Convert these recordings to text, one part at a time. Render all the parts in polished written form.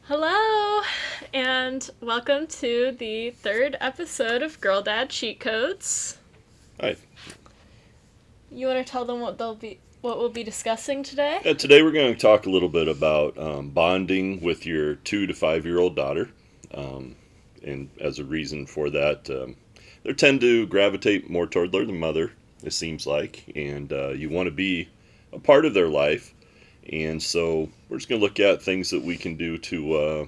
Hello, and welcome to the third episode of Girl Dad Cheat Codes. Hi. You want to tell them what we'll be discussing today? Today we're going to talk a little bit about bonding with your 2 to 5 year old daughter. Um, and as a reason for that, they tend to gravitate more toward their mother, it seems like. And you want to be a part of their life. And so we're just going to look at things that we can do to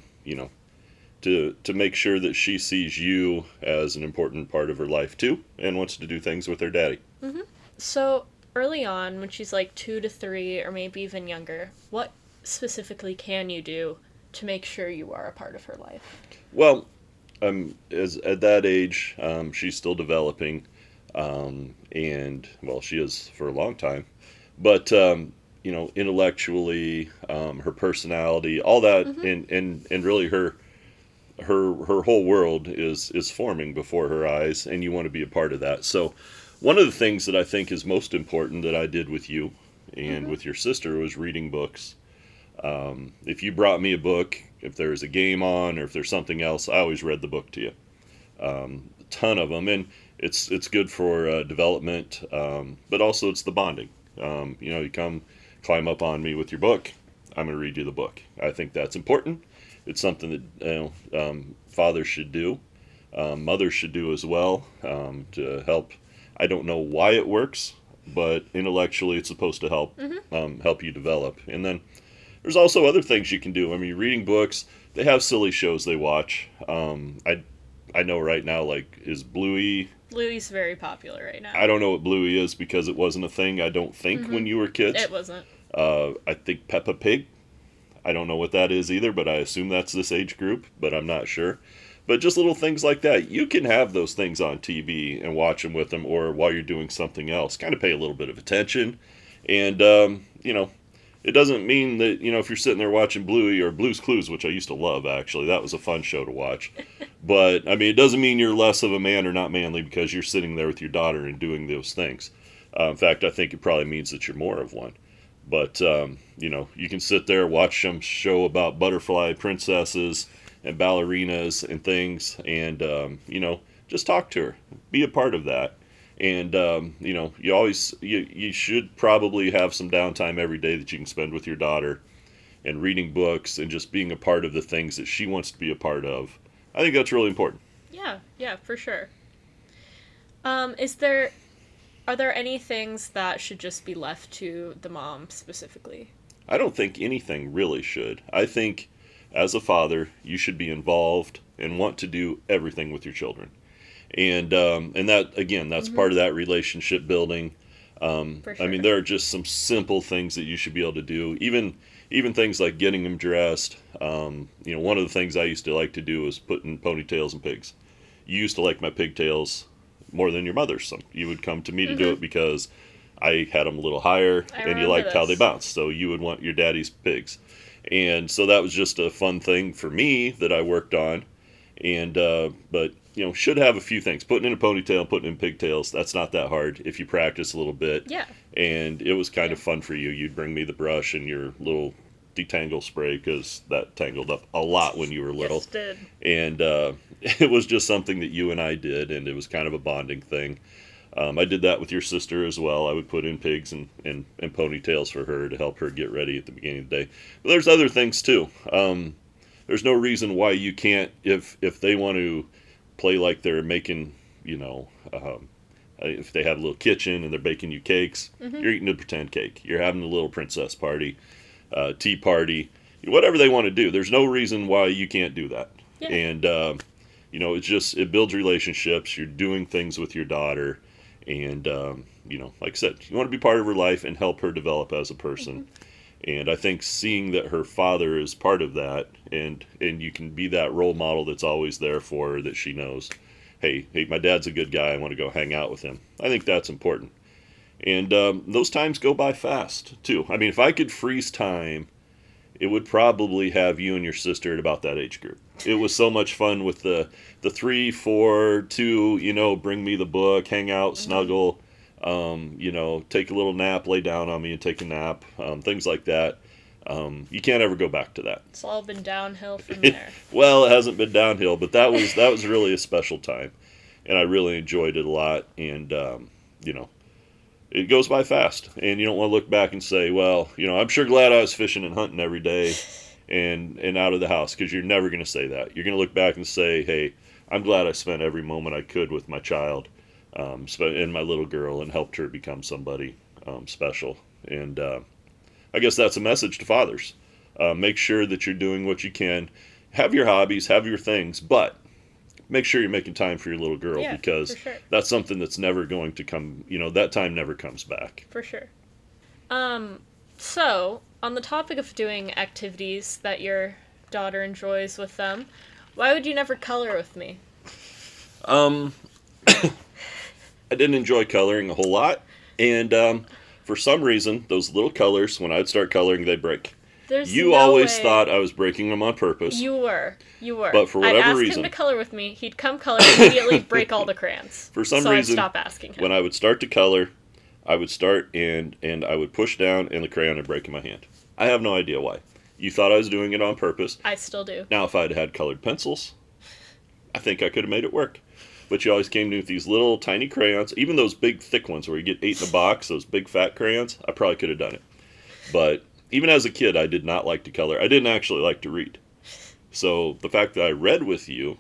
make sure that she sees you as an important part of her life too and wants to do things with her daddy. So, early on, when she's like 2 to 3, or maybe even younger, what specifically can you do to make sure you are a part of her life? Well, as at that age, she's still developing, and well, she is for a long time. But intellectually, her personality, all that, Mm-hmm. and really her whole world is forming before her eyes, and you want to be a part of that. So, one of the things that I think is most important that I did with you and Mm-hmm. with your sister was reading books. If you brought me a book, if there's a game on or if there's something else, I always read the book to you. A ton of them, and it's good for development, but also it's the bonding. You come climb up on me with your book. I'm going to read you the book. I think that's important. It's something that fathers should do, mothers should do as well, to help. I don't know why it works, but intellectually, it's supposed to Mm-hmm. help you develop. And then there's also other things you can do. I mean, reading books. They have silly shows they watch. I know right now, like, is Bluey. Bluey's very popular right now. I don't know what Bluey is because it wasn't a thing, I don't think, Mm-hmm. when you were kids. It wasn't. I think Peppa Pig. I don't know what that is either, but I assume that's this age group, but I'm not sure. But just little things like that. You can have those things on TV and watch them with them, or while you're doing something else. Kind of pay a little bit of attention. And, it doesn't mean that, if you're sitting there watching Bluey or Blue's Clues, which I used to love, actually, that was a fun show to watch. But, I mean, it doesn't mean you're less of a man or not manly because you're sitting there with your daughter and doing those things. In fact, I think it probably means that you're more of one. But, you can sit there, watch some show about butterfly princesses and ballerinas and things, and, just talk to her. Be a part of that. And, you should probably have some downtime every day that you can spend with your daughter and reading books and just being a part of the things that she wants to be a part of. I think that's really important. Yeah, for sure. Is there Are there any things that should just be left to the mom specifically? I don't think anything really should. I think as a father, you should be involved and want to do everything with your children. And that again, that's Mm-hmm. part of that relationship building. For I mean, sure. there are just some simple things that you should be able to do. Even things like getting them dressed. One of the things I used to like to do was put in ponytails and pigs. You used to like my pigtails more than your mother's. So you would come to me to do Mm-hmm. it because I had them a little higher, I and you remember liked how they this. bounced. So you would want your daddy's pigs, and so that was just a fun thing for me that I worked on. And but should have a few things. Putting in a ponytail, putting in pigtails. That's not that hard if you practice a little bit. Yeah. And it was kind Yeah. of fun for you. You'd bring me the brush and your little detangle spray because that tangled up a lot when you were little. Yes, did. And it was just something that you and I did, and it was kind of a bonding thing. I did that with your sister as well. I would put in pigs and ponytails for her to help her get ready at the beginning of the day. But there's other things too. There's no reason why you can't, if they want to play like they're making, if they have a little kitchen and they're baking you cakes, Mm-hmm. you're eating a pretend cake. You're having a little princess party, tea party, whatever they want to do. There's no reason why you can't do that. Yeah. And it builds relationships. You're doing things with your daughter, and like I said, you want to be part of her life and help her develop as a Mm-hmm. person. And I think seeing that her father is part of that, and you can be that role model that's always there for her, that she knows, hey, my dad's a good guy. I want to go hang out with him. I think that's important. And those times go by fast too. I mean, if I could freeze time, it would probably have you and your sister at about that age group. It was so much fun with the 3, 4, 2. Bring me the book, hang out, Mm-hmm. snuggle. Take a little nap, lay down on me and take a nap. Things like that. You can't ever go back to that. It's all been downhill from there. Well, it hasn't been downhill, but that was really a special time, and I really enjoyed it a lot. And you know, it goes by fast, and you don't want to look back and say, well, I'm sure glad I was fishing and hunting every day, and out of the house, because you're never going to say that. You're going to look back and say, hey, I'm glad I spent every moment I could with my child, and my little girl, and helped her become somebody special. And I guess that's a message to fathers. Make sure that you're doing what you can. Have your hobbies, have your things, but make sure you're making time for your little girl, because sure. that's something that's never going to come, that time never comes back. For sure. So, on the topic of doing activities that your daughter enjoys with them, why would you never color with me? I didn't enjoy coloring a whole lot, and for some reason, those little colors, when I'd start coloring, they break. You always thought I was breaking them on purpose. You were. But for whatever reason, I'd ask him to color with me. He'd come color, immediately break all the crayons. For some reason, I'd stop asking him. When I would start to color, I would start and I would push down, and the crayon would break in my hand. I have no idea why. You thought I was doing it on purpose. I still do. Now, if I'd had colored pencils, I think I could have made it work. But you always came to me with these little tiny crayons, even those big thick ones where you get 8 in a box, those big fat crayons. I probably could have done it. But even as a kid, I did not like to color. I didn't actually like to read. So the fact that I read with you,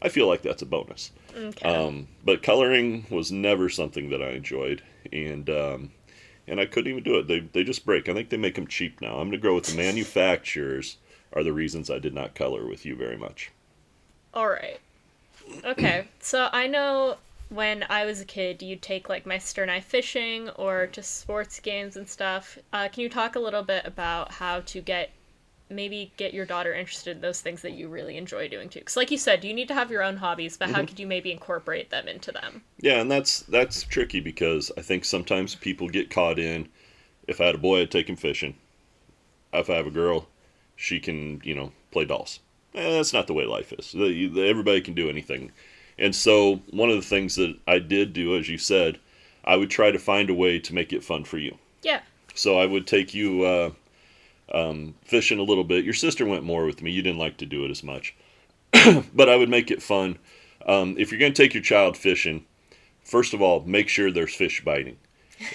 I feel like that's a bonus. Okay. But coloring was never something that I enjoyed, and I couldn't even do it. They just break. I think they make them cheap now. I'm going to go with the manufacturers are the reasons I did not color with you very much. All right. Okay. So I know when I was a kid, you'd take like my sister and I fishing or just sports games and stuff. Can you talk a little bit about how to get your daughter interested in those things that you really enjoy doing too? Because like you said, you need to have your own hobbies, but how could you maybe incorporate them into them? Yeah, and that's tricky, because I think sometimes people get caught in, if I had a boy, I'd take him fishing. If I have a girl, she can, play dolls. That's not the way life is. Everybody can do anything. And so one of the things that I did do, as you said, I would try to find a way to make it fun for you. Yeah. So I would take you fishing a little bit. Your sister went more with me. You didn't like to do it as much. But I would make it fun. If you're going to take your child fishing, first of all, make sure there's fish biting.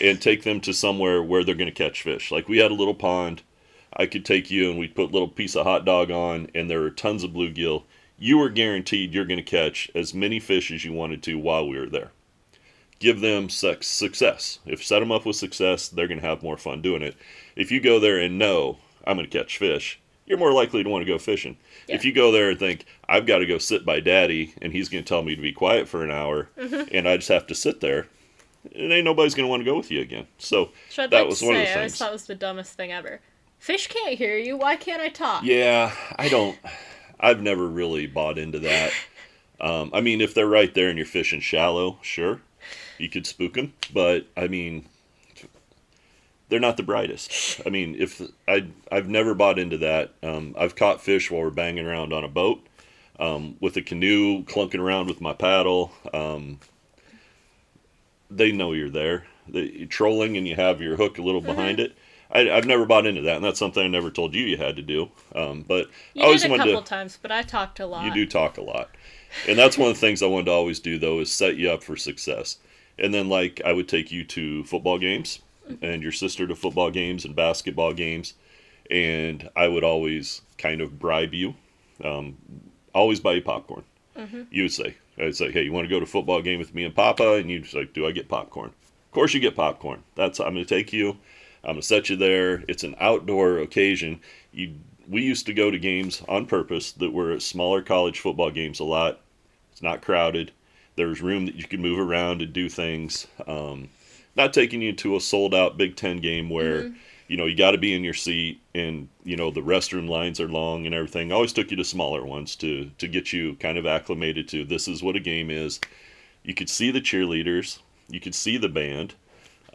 And take them to somewhere where they're going to catch fish. Like we had a little pond. I could take you and we'd put a little piece of hot dog on, and there were tons of bluegill. You were guaranteed you're going to catch as many fish as you wanted to while we were there. Give them success. If set them up with success, they're going to have more fun doing it. If you go there and know, I'm going to catch fish, you're more likely to want to go fishing. Yeah. If you go there and think, I've got to go sit by Daddy, and he's going to tell me to be quiet for an hour, and I just have to sit there, and ain't nobody's going to want to go with you again. So that was one of the things. I always thought it was the dumbest thing ever. Fish can't hear you. Why can't I talk? Yeah, I've never really bought into that. I mean, if they're right there and you're fishing shallow, sure, you could spook them. But, I mean, they're not the brightest. I mean, I've never bought into that. I've caught fish while we're banging around on a boat, with a canoe, clunking around with my paddle. They know you're there. You're trolling and you have your hook a little behind it. I've never bought into that, and that's something I never told you had to do. But you did a couple times, but I talked a lot. You do talk a lot. And that's one of the things I wanted to always do, though, is set you up for success. And then, like, I would take you to football games, and your sister to football games and basketball games, and I would always kind of bribe you, always buy you popcorn. You would say, I'd say, hey, you want to go to a football game with me and Papa? And you'd say, do I get popcorn? Of course you get popcorn. I'm going to take you. I'm going to set you there. It's an outdoor occasion. We used to go to games on purpose that were smaller college football games a lot. It's not crowded. There's room that you can move around and do things. Not taking you to a sold-out Big Ten game where, you got to be in your seat and, the restroom lines are long and everything. I always took you to smaller ones to get you kind of acclimated to this is what a game is. You could see the cheerleaders. You could see the band.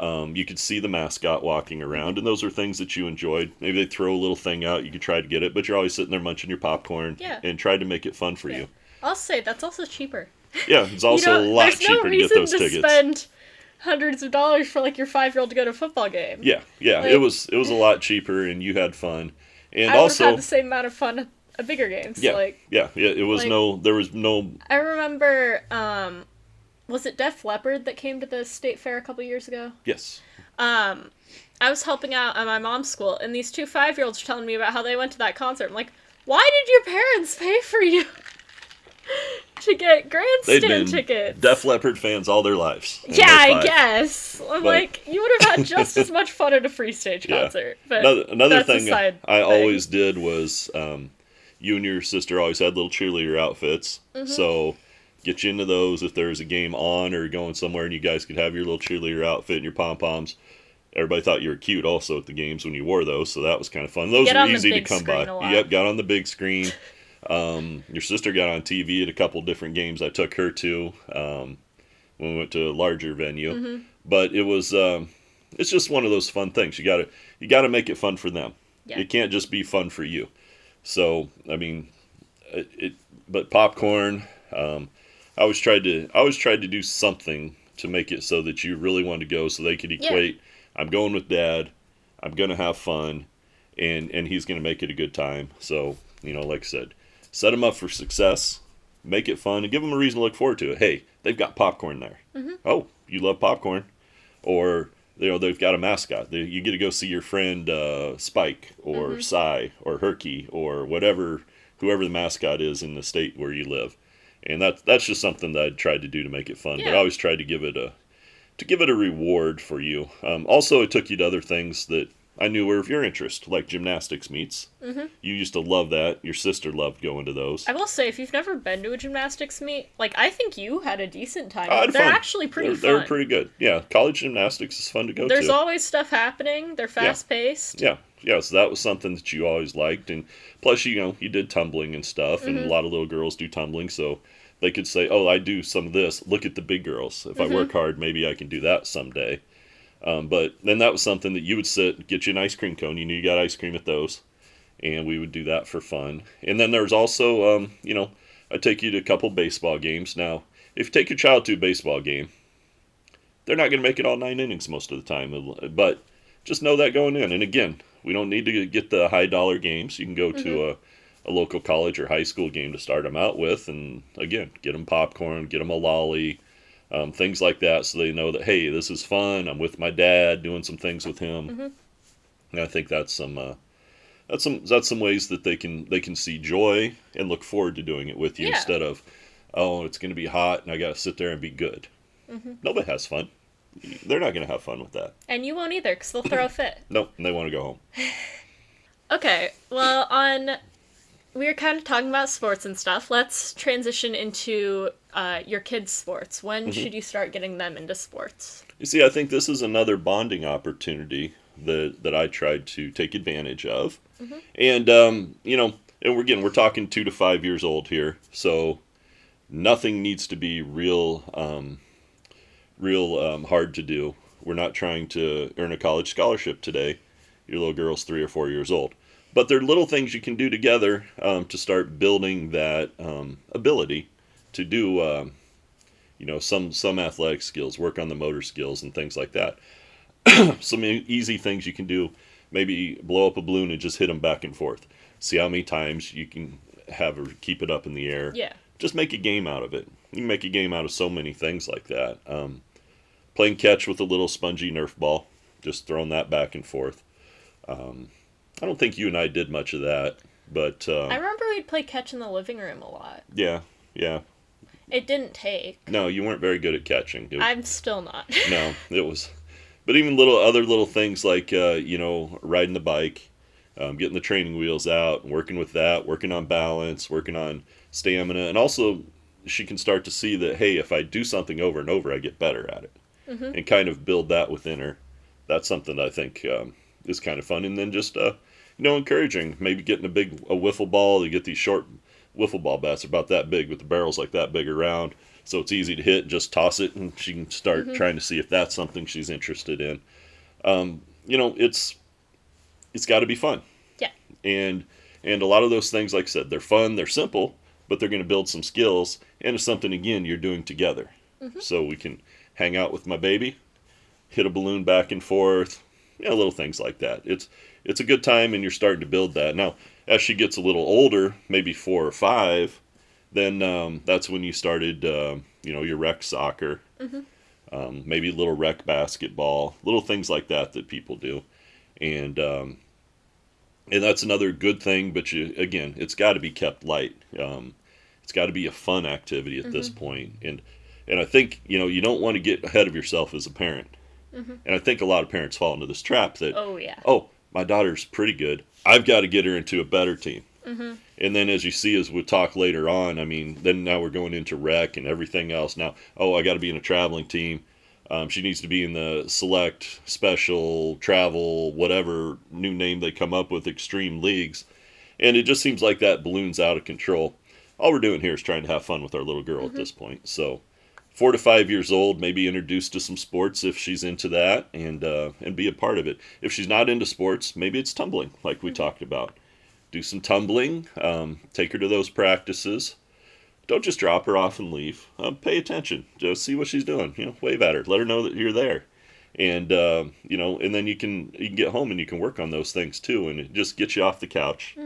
You could see the mascot walking around, and those are things that you enjoyed. Maybe they throw a little thing out, you could try to get it, but you're always sitting there munching your popcorn and tried to make it fun for you. I'll say, that's also cheaper. Yeah, it's also a lot cheaper to get those tickets. Spend hundreds of dollars for like your 5-year-old to go to a football game. Yeah, yeah. Like, It was a lot cheaper, and you had fun, and I would have had also the same amount of fun at bigger games. yeah, yeah. It was like, there was no. I remember, was it Def Leppard that came to the state fair a couple years ago? Yes. I was helping out at my mom's school, and these two 5-year-olds were telling me about how they went to that concert. I'm like, why did your parents pay for you to get They'd grandstand been tickets? Def Leppard fans all their lives. Yeah, I guess. I'm But- like, you would have had just as much fun at a free stage concert. But Another that's a thing side I thing. always did was you and your sister always had little cheerleader outfits. So get you into those if there's a game on or going somewhere and you guys could have your little cheerleader outfit and your pom-poms. Everybody thought you were cute also at the games when you wore those, so that was kind of fun. Those Get were on the easy to big come by. screen a lot. Yep, got on the big screen. Your sister got on TV at a couple different games I took her to when we went to a larger venue. But it was it's just one of those fun things. You gotta make it fun for them. Yeah. It can't just be fun for you. So I mean, but popcorn. I always tried to do something to make it so that you really wanted to go, so they could equate. I'm going with Dad. I'm gonna have fun, and he's gonna make it a good time. So like I said, set them up for success, make it fun, and give them a reason to look forward to it. Hey, they've got popcorn there. Oh, you love popcorn, or they've got a mascot. You get to go see your friend Spike or Cy or Herky or whoever the mascot is in the state where you live. And that's just something that I tried to do to make it fun. But I always tried to give it a reward for you. Also, it took you to other things that I knew were of your interest, like gymnastics meets. You used to love that. Your sister loved going to those. I will say, if you've never been to a gymnastics meet, like, I think you had a decent time. I had They're fun. actually pretty fun. They're pretty good. Yeah, college gymnastics is fun to go to. There's always stuff happening. They're fast-paced. Yeah, so that was something that you always liked. And plus, you did tumbling and stuff, and a lot of little girls do tumbling, so they could say, oh, I do some of this. Look at the big girls. If I work hard, maybe I can do that someday. But then that was something that you would get you an ice cream cone. You knew you got ice cream at those. And we would do that for fun. And then there's also, I'd take you to a couple baseball games. Now, if you take your child to a baseball game, they're not going to make it all 9 innings most of the time. But just know that going in. And again, we don't need to get the high dollar games. You can go to a local college or high school game to start them out with. And again, get them popcorn, get them a lolly, things like that, so they know that, hey, this is fun. I'm with my dad, doing some things with him. And I think that's some ways that they can see joy and look forward to doing it with you instead of, oh, it's going to be hot and I got to sit there and be good. Nobody has fun. They're not going to have fun with that. And you won't either, because they'll throw a fit. Nope, they want to go home. Okay, well, we were kind of talking about sports and stuff. Let's transition into your kids' sports. When should you start getting them into sports? You see, I think this is another bonding opportunity that I tried to take advantage of. And, and we're talking 2 to 5 years old here, so nothing needs to be real hard to do. We're not trying to earn a college scholarship today. Your little girl's 3 or 4 years old. But there are little things you can do together to start building that ability to do, some athletic skills, work on the motor skills and things like that. Some easy things you can do, maybe blow up a balloon and just hit them back and forth. See how many times you can have her keep it up in the air. Yeah. Just make a game out of it. You can make a game out of so many things like that. Playing catch with a little spongy Nerf ball, just throwing that back and forth. I don't think you and I did much of that, but I remember we'd play catch in the living room a lot. Yeah. It didn't take. No, you weren't very good at catching. I'm still not. No, it was. But even other little things like riding the bike, getting the training wheels out, working with that, working on balance, working on stamina, and also she can start to see that, hey, if I do something over and over, I get better at it, and kind of build that within her. That's something that I think is kind of fun. And then just encouraging, maybe getting a wiffle ball. You get these short wiffle ball bats, about that big, with the barrels like that big around, so it's easy to hit. Just toss it, and she can start trying to see if that's something she's interested in. It's got to be fun. Yeah. And a lot of those things, like I said, they're fun, they're simple, but they're going to build some skills, and it's something, again, you're doing together. So we can hang out with my baby, hit a balloon back and forth, little things like that. It's a good time, and you're starting to build that. Now, as she gets a little older, maybe 4 or 5, then that's when you started, your rec soccer, maybe a little rec basketball, little things like that people do, and that's another good thing. But it's got to be kept light. It's got to be a fun activity at this point, and I think you don't want to get ahead of yourself as a parent. And I think a lot of parents fall into this trap that, Oh yeah. oh, my daughter's pretty good, I've got to get her into a better team. And then as you see, as we talk later on, I mean, then now we're going into rec and everything else. Now, oh, I got to be in a traveling team. She needs to be in the select, special, travel, whatever new name they come up with, extreme leagues. And it just seems like that balloon's out of control. All we're doing here is trying to have fun with our little girl at this point. So 4 to 5 years old, maybe introduced to some sports if she's into that, and be a part of it. If she's not into sports, maybe it's tumbling, like we talked about. Do some tumbling, take her to those practices. Don't just drop her off and leave. Pay attention. Just see what she's doing. Wave at her. Let her know that you're there. And, and then you can get home and you can work on those things too. And it just gets you off the couch,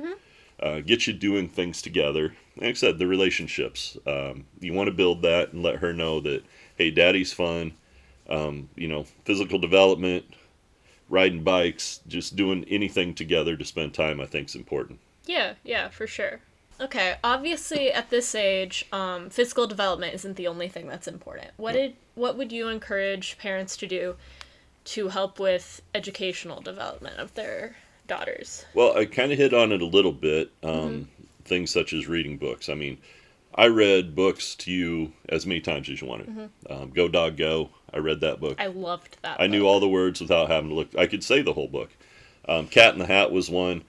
get you doing things together. Like I said, the relationships. You want to build that and let her know that, hey, daddy's fun. Physical development, riding bikes, just doing anything together to spend time, I think is important. Yeah, for sure. Okay, obviously at this age, physical development isn't the only thing that's important. What would you encourage parents to do to help with educational development of their daughters? Well, I kind of hit on it a little bit. Things such as reading books. I mean, I read books to you as many times as you wanted. Go Dog Go. I read that book. I loved that I book. knew all the words without having to look. I could say the whole book. Cat in the Hat was one.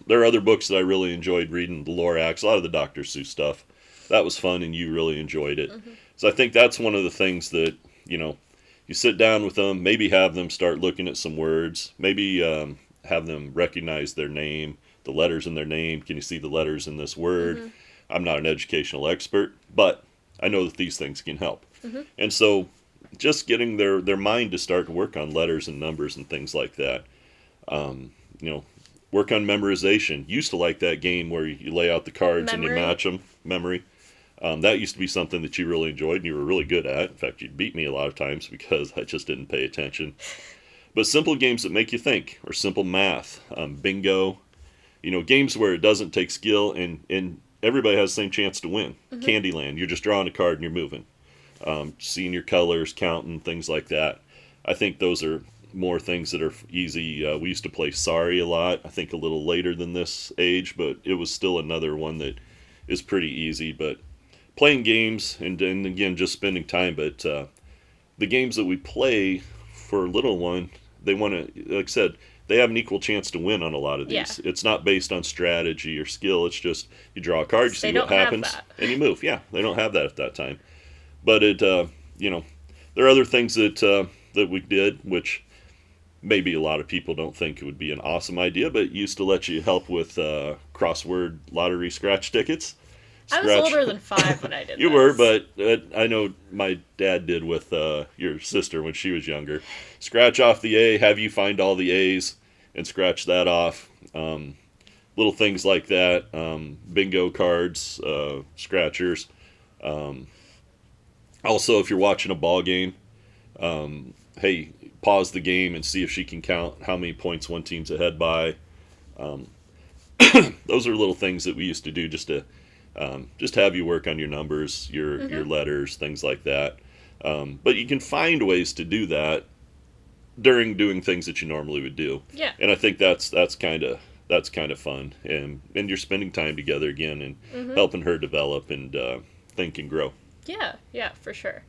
There are other books that I really enjoyed reading. The Lorax, a lot of the Dr. Seuss stuff. That was fun, and you really enjoyed it. So I think that's one of the things that, you sit down with them, maybe have them start looking at some words, maybe have them recognize their name, the letters in their name. Can you see the letters in this word? I'm not an educational expert, but I know that these things can help. And so just getting their mind to start to work on letters and numbers and things like that. Work on memorization. Used to like that game where you lay out the cards and you match them. Memory. That used to be something that you really enjoyed and you were really good at. In fact, you beat me a lot of times because I just didn't pay attention. But simple games that make you think, or simple math, bingo, games where it doesn't take skill and everybody has the same chance to win. Candyland, you're just drawing a card and you're moving. Seeing your colors, counting, things like that. I think those are more things that are easy. We used to play Sorry a lot, I think a little later than this age, but it was still another one that is pretty easy. But playing games and again, just spending time. But the games that we play for a little one, they want to, like I said, they have an equal chance to win on a lot of these. It's not based on strategy or skill. It's just you draw a card, you see what happens, and you move. Yeah, they don't have that at that time. But there are other things that we did, which maybe a lot of people don't think it would be an awesome idea, but it used to let you help with crossword lottery scratch tickets. I was older than 5 when I did You were, but I know my dad did with your sister when she was younger. Scratch off the A, have you find all the A's, and scratch that off. Little things like that. Bingo cards, scratchers. Also, if you're watching a ball game, hey, pause the game and see if she can count how many points one team's ahead by. Those are little things that we used to do just to have you work on your numbers, your letters, things like that. But you can find ways to do that during doing things that you normally would do. Yeah. And I think that's kind of fun, and you're spending time together again and helping her develop and think and grow. Yeah, for sure.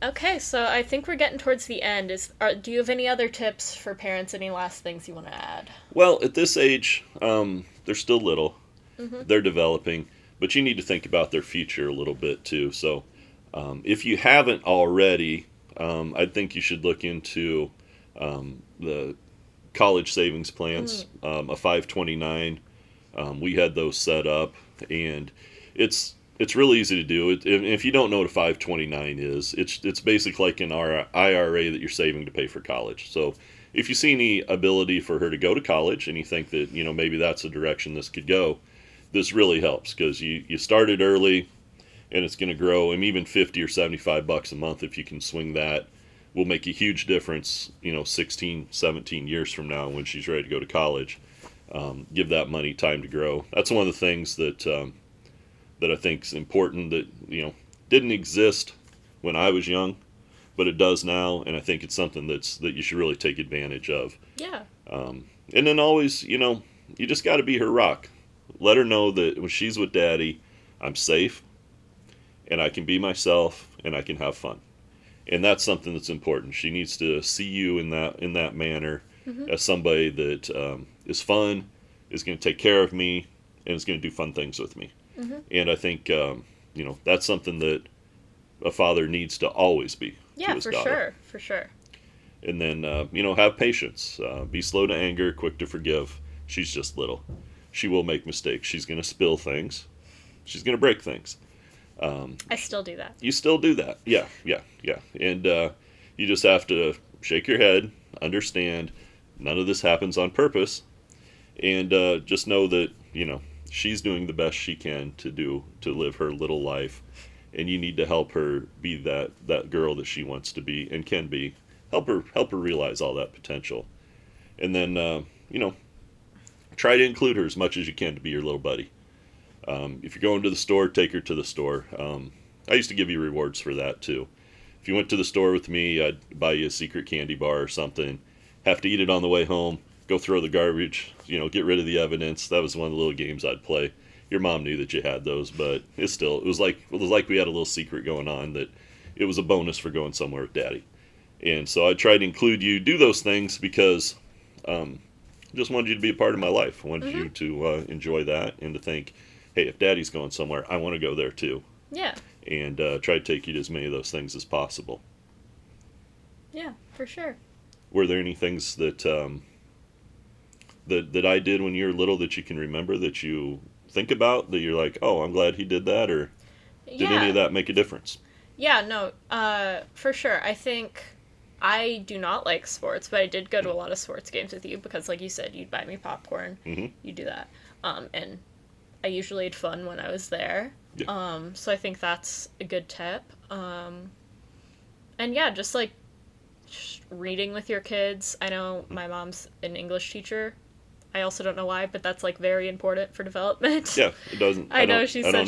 Okay, so I think we're getting towards the end. Do you have any other tips for parents? Any last things you want to add? Well, at this age, they're still little. They're developing, but you need to think about their future a little bit too. So if you haven't already, I think you should look into the college savings plans, a 529. We had those set up, and it's really easy to do. If you don't know what a 529 is, it's basically like an IRA that you're saving to pay for college. So if you see any ability for her to go to college and you think that, maybe that's the direction this could go, this really helps because you started early and it's going to grow. And even 50 or 75 bucks a month, if you can swing that, will make a huge difference, 16, 17 years from now when she's ready to go to college. Give that money time to grow. That's one of the things that I think is important that, didn't exist when I was young, but it does now, and I think it's something that you should really take advantage of. Yeah. And then always, you just got to be her rock. Let her know that when she's with Daddy, I'm safe, and I can be myself, and I can have fun. And that's something that's important. She needs to see you in that manner, as somebody that is fun, is going to take care of me, and is going to do fun things with me. And I think, that's something that a father needs to always be to his daughter. For sure. And then, have patience. Be slow to anger, quick to forgive. She's just little. She will make mistakes. She's going to spill things. She's going to break things. I still do that. You still do that. Yeah. And you just have to shake your head, understand none of this happens on purpose, and just know that, she's doing the best she can to live her little life, and you need to help her be that girl that she wants to be and can be. Help her realize all that potential, and then try to include her as much as you can to be your little buddy. If you're going to the store, take her to the store. I used to give you rewards for that too. If you went to the store with me, I'd buy you a secret candy bar or something. Have to eat it on the way home. Go throw the garbage, get rid of the evidence. That was one of the little games I'd play. Your mom knew that you had those, but it was like we had a little secret going on, that it was a bonus for going somewhere with Daddy. And so I tried to include you, do those things because I just wanted you to be a part of my life. I wanted you to enjoy that and to think, hey, if Daddy's going somewhere, I want to go there too. Yeah. And try to take you to as many of those things as possible. Yeah, for sure. Were there any things that that I did when you were little that you can remember, that you think about, that you're like, oh, I'm glad he did that, or did any of that make a difference? Yeah, no, for sure. I think I do not like sports, but I did go to a lot of sports games with you because, like you said, you'd buy me popcorn. You do that. And I usually had fun when I was there. Yeah. So I think that's a good tip. And yeah, just reading with your kids. I know my mom's an English teacher. I also don't know why, but that's very important for development. Yeah, it doesn't. I know she said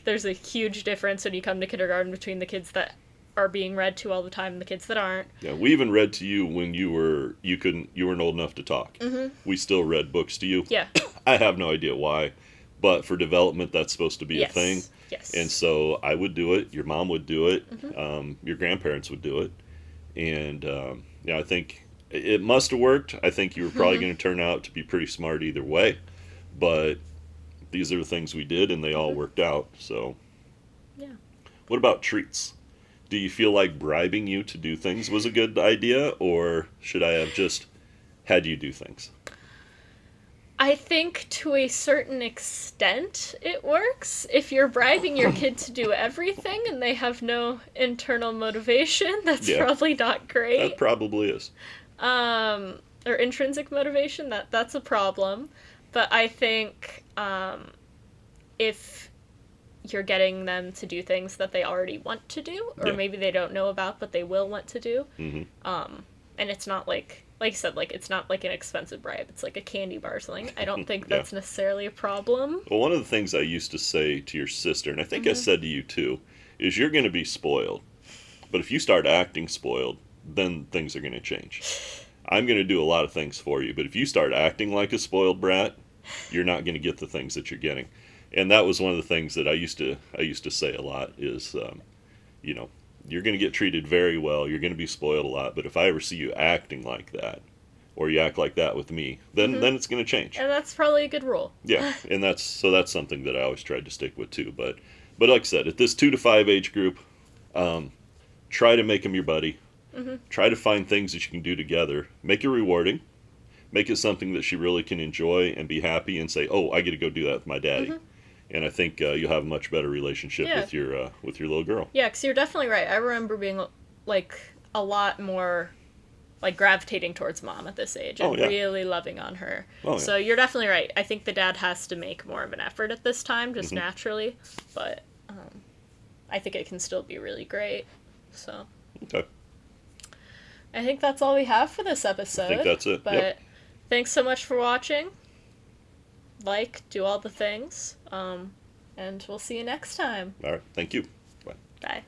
there's a huge difference when you come to kindergarten between the kids that are being read to all the time and the kids that aren't. Yeah, we even read to you when you weren't old enough to talk. We still read books to you. Yeah. I have no idea why, but for development, that's supposed to be a thing. Yes. And so I would do it. Your mom would do it. Your grandparents would do it. And I think it must have worked. I think you were probably going to turn out to be pretty smart either way. But these are the things we did, and they all worked out. So, yeah. What about treats? Do you feel like bribing you to do things was a good idea, or should I have just had you do things? I think to a certain extent it works. If you're bribing your kid to do everything and they have no internal motivation, that's probably not great. That probably is. Or intrinsic motivation, that's a problem. But I think if you're getting them to do things that they already want to do, or maybe they don't know about but they will want to do, and it's not like you said, it's not an expensive bribe. It's a candy bar or something. I don't think that's necessarily a problem. Well, one of the things I used to say to your sister, and I think I said to you too, is you're going to be spoiled. But if you start acting spoiled, then things are going to change. I'm going to do a lot of things for you, but if you start acting like a spoiled brat, you're not going to get the things that you're getting. And that was one of the things that I used to say a lot is, you're going to get treated very well. You're going to be spoiled a lot. But if I ever see you acting like that, or you act like that with me, then it's going to change. And that's probably a good rule. Yeah, and that's something that I always tried to stick with too. But like I said, at this 2 to 5 age group, try to make them your buddy. Try to find things that you can do together. Make it rewarding. Make it something that she really can enjoy and be happy and say, oh, I get to go do that with my daddy. and I think you'll have a much better relationship Yeah. with your little girl. Yeah, because you're definitely right. I remember being like a lot more like gravitating towards mom at this age Oh and yeah. really loving on her. Oh yeah. So you're definitely right. I think the dad has to make more of an effort at this time, just Hmm. naturally, but I think it can still be really great. So Okay. I think that's all we have for this I think episode. that's it. Yep. But thanks so much for watching. Like, do all the things, and we'll see you next time. All right. Thank you. Bye. Bye.